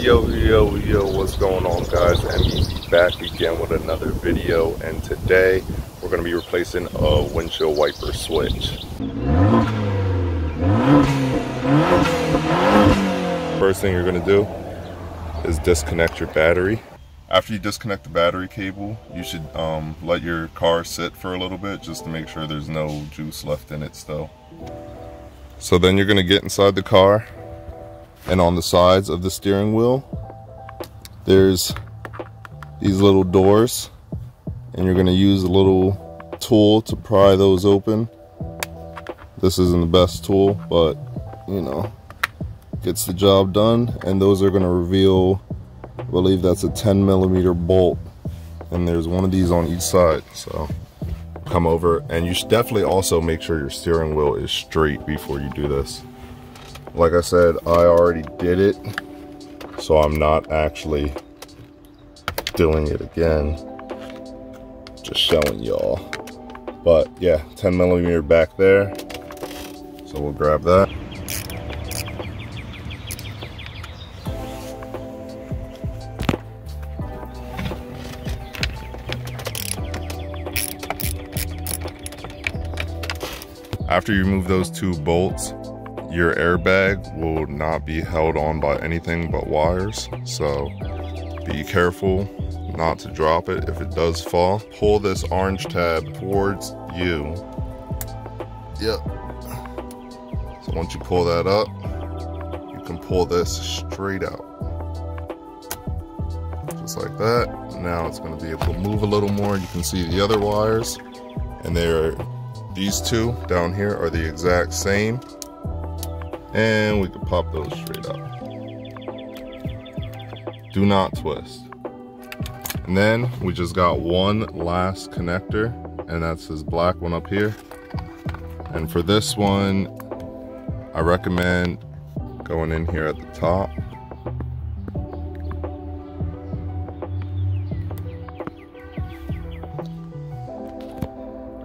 Yo, what's going on, guys? MEV back again with another video, and today we're going to be replacing a windshield wiper switch. First thing you're going to do is disconnect your battery. After you disconnect the battery cable, you should let your car sit for a little bit just to make sure there's no juice left in it still. So then you're going to get inside the car, and on the sides of the steering wheel there's these little doors, and you're going to use a little tool to pry those open. This isn't the best tool, but you know, gets the job done. And those are going to reveal, I believe that's a 10mm bolt, and there's one of these on each side. So come over, and you should definitely also make sure your steering wheel is straight before you do this. Like I said, I already did it, so I'm not actually doing it again, just showing y'all. But yeah, 10mm back there, so we'll grab that. After you remove those two bolts, your airbag will not be held on by anything but wires, so be careful not to drop it if it does fall. Pull this orange tab towards you. Yep. So once you pull that up, you can pull this straight out. Just like that. Now it's going to be able to move a little more. You can see the other wires, and these two down here are the exact same. And we can pop those straight up. Do not twist. And then we just got one last connector, and that's this black one up here. And for this one, I recommend going in here at the top.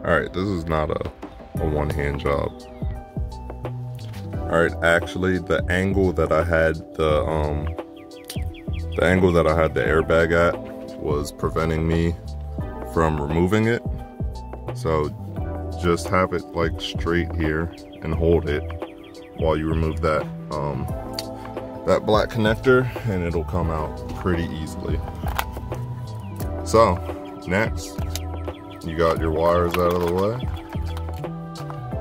Alright, this is not a one-hand job. All right, actually, the angle that I had the airbag at was preventing me from removing it. So just have it like straight here and hold it while you remove that that black connector, and it'll come out pretty easily. So next, you got your wires out of the way.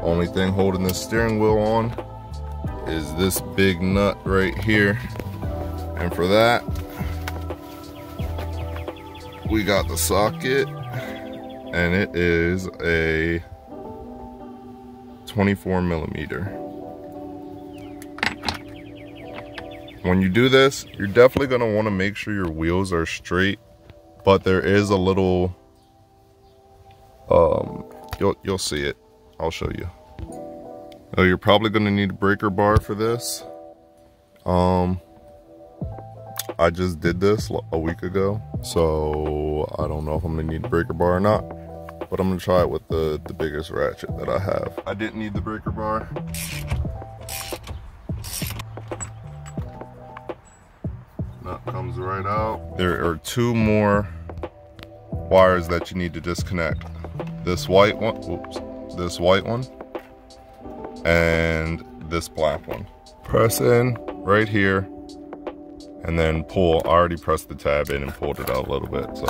Only thing holding this steering wheel on is this big nut right here, and for that we got the socket, and it is a 24mm. When you do this, you're definitely going to want to make sure your wheels are straight, but there is a little you'll see it. I'll show you. Oh, you're probably going to need a breaker bar for this. I just did this a week ago, so I don't know if I'm going to need a breaker bar or not, but I'm going to try it with the biggest ratchet that I have. I didn't need the breaker bar. Nut comes right out. There are two more wires that you need to disconnect. This white one, this white one, and this black one. Press in right here, and then pull. I already pressed the tab in and pulled it out a little bit, so,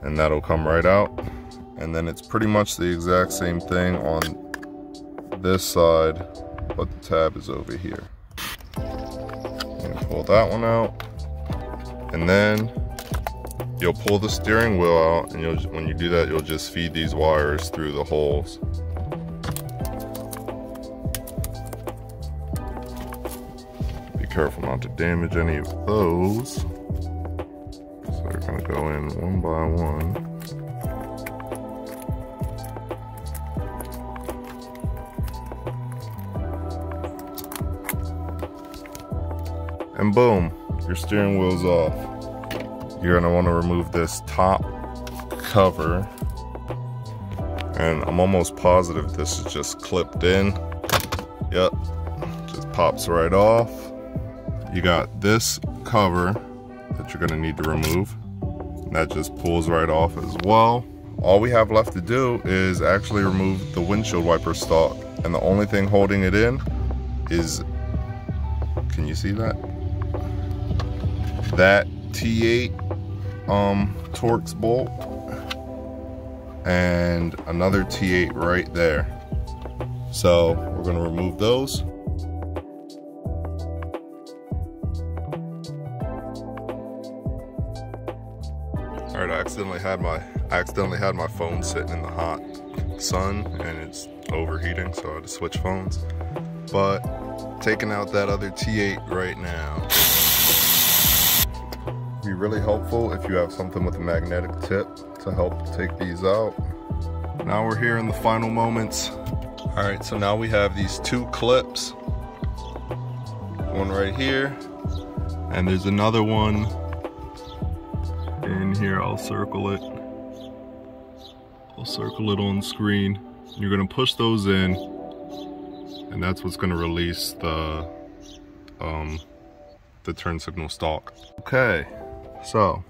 and that'll come right out. And then it's pretty much the exact same thing on this side, but the tab is over here. And pull that one out, and then you'll pull the steering wheel out, and when you do that, you'll just feed these wires through the holes. Careful not to damage any of those. So they're going to go in one by one. And boom, your steering wheel's off. You're going to want to remove this top cover, and I'm almost positive this is just clipped in. Yep, just pops right off. you got this cover that you're gonna need to remove. That just pulls right off as well. All we have left to do is actually remove the windshield wiper stalk, and the only thing holding it in is, can you see that? That T8 Torx bolt and another T8 right there. So we're gonna remove those. All right, I accidentally had my phone sitting in the hot sun and it's overheating, so I had to switch phones. But taking out that other T8 right now. Be really helpful if you have something with a magnetic tip to help take these out. Now we're here in the final moments. All right, so now we have these two clips. One right here, and there's another one in here. I'll circle it on screen. You're gonna push those in, and that's what's gonna release the turn signal stalk. Okay, so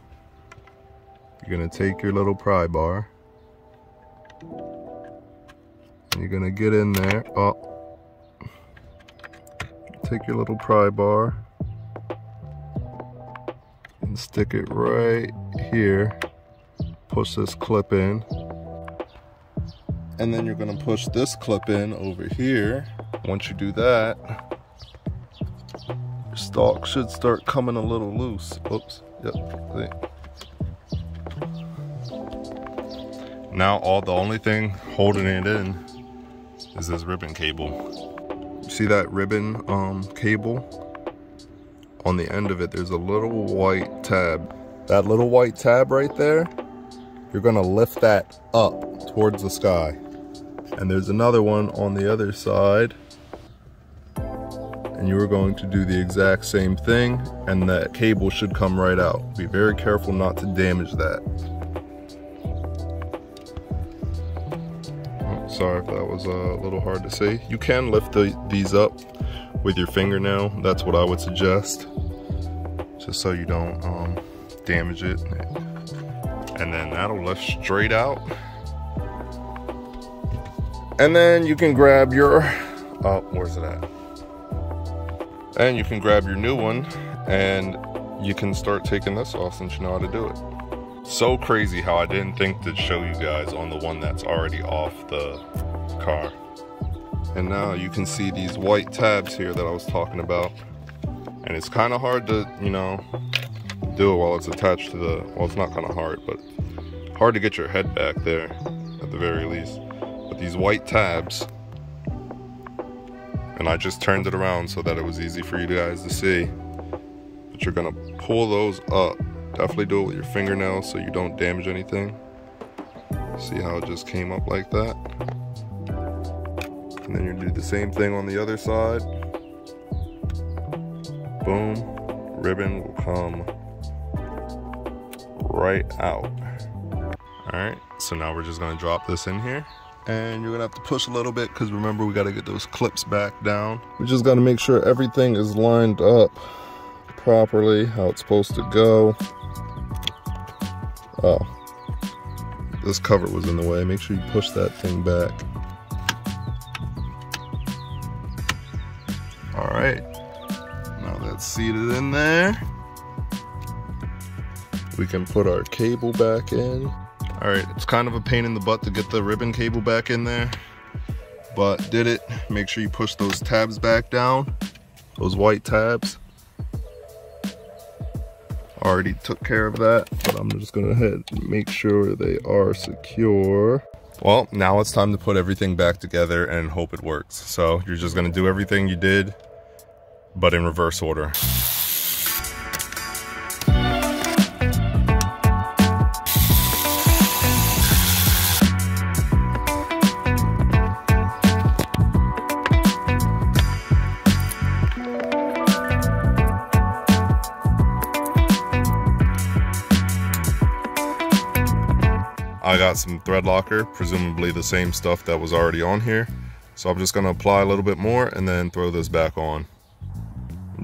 you're gonna take your little pry bar and you're gonna get in there. Take your little pry bar and stick it right here. Push this clip in, and then you're gonna push this clip in over here. Once you do that, your stalk should start coming a little loose. Oops, yep, see. Now the only thing holding it in is this ribbon cable. You see that ribbon cable? On the end of it, there's a little white tab. That little white tab right there, you're gonna lift that up towards the sky. And there's another one on the other side, and you are going to do the exact same thing, and that cable should come right out. Be very careful not to damage that. Oh, sorry if that was a little hard to see. You can lift these up with your fingernail. That's what I would suggest, just so you don't damage it. And then that'll lift straight out. And then you can grab your, where's it at? And you can grab your new one and you can start taking this off since you know how to do it. So crazy how I didn't think to show you guys on the one that's already off the car. And now you can see these white tabs here that I was talking about. And it's kind of hard to, you know, do it while it's attached to the, well, it's not kind of hard, but hard to get your head back there at the very least. But these white tabs, and I just turned it around so that it was easy for you guys to see. But you're gonna pull those up. Definitely do it with your fingernails so you don't damage anything. See how it just came up like that? And then you do the same thing on the other side. Boom, ribbon will come right out. All right, so now we're just gonna drop this in here. And you're gonna have to push a little bit because remember, we gotta get those clips back down. We just gotta make sure everything is lined up properly, how it's supposed to go. Oh, this cover was in the way. Make sure you push that thing back. All right, now that's seated in there. We can put our cable back in. All right, it's kind of a pain in the butt to get the ribbon cable back in there, but did it. Make sure you push those tabs back down, those white tabs. Already took care of that, but I'm just gonna head and make sure they are secure. Well, now it's time to put everything back together and hope it works. So you're just gonna do everything you did, but in reverse order. I got some thread locker, presumably the same stuff that was already on here. So I'm just gonna apply a little bit more and then throw this back on.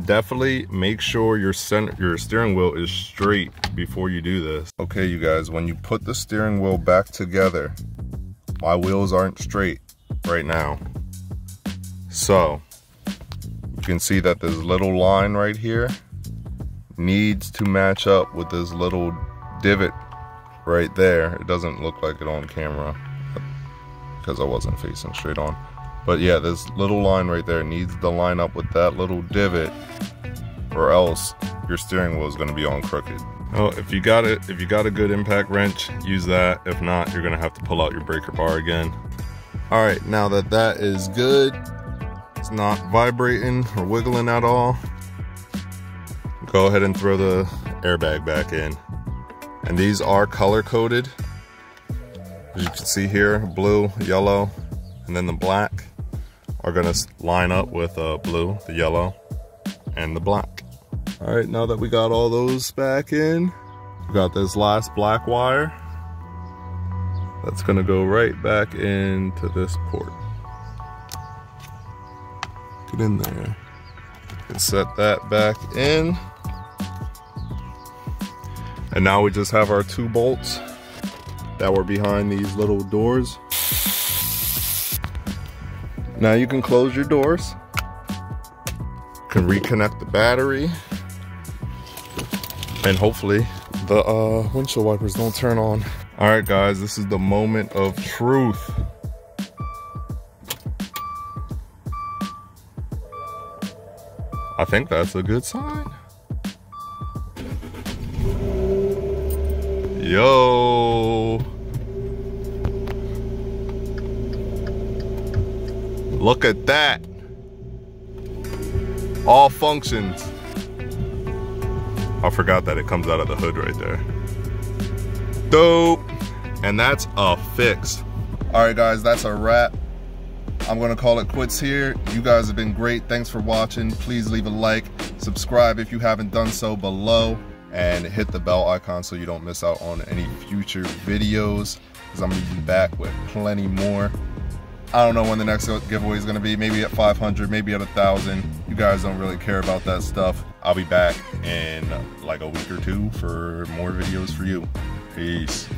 definitely make sure your steering wheel is straight before you do this. Okay, you guys, when you put the steering wheel back together, my wheels aren't straight right now. So you can see that this little line right here needs to match up with this little divot right there. It doesn't look like it on camera because I wasn't facing straight on. But yeah, this little line right there needs to line up with that little divot, or else your steering wheel is going to be on crooked. Oh, if you got a good impact wrench, use that. If not, you're going to have to pull out your breaker bar again. All right, now that that is good, it's not vibrating or wiggling at all, go ahead and throw the airbag back in. And these are color coded. As you can see here, blue, yellow, and then the black are gonna line up with blue, the yellow, and the black. All right, now that we got all those back in, we got this last black wire that's gonna go right back into this port. Get in there and set that back in. And now we just have our 2 bolts that were behind these little doors. Now you can close your doors. You can reconnect the battery. And hopefully the windshield wipers don't turn on. All right, guys, this is the moment of truth. I think that's a good sign. Yo. Look at that. All functions. I forgot that it comes out of the hood right there. Dope. And that's a fix. All right, guys, that's a wrap. I'm gonna call it quits here. You guys have been great. Thanks for watching. Please leave a like, subscribe if you haven't done so below, and hit the bell icon so you don't miss out on any future videos, because I'm gonna be back with plenty more. I don't know when the next giveaway is gonna be. Maybe at 500, maybe at 1,000. You guys don't really care about that stuff. I'll be back in like a week or 2 for more videos for you. Peace.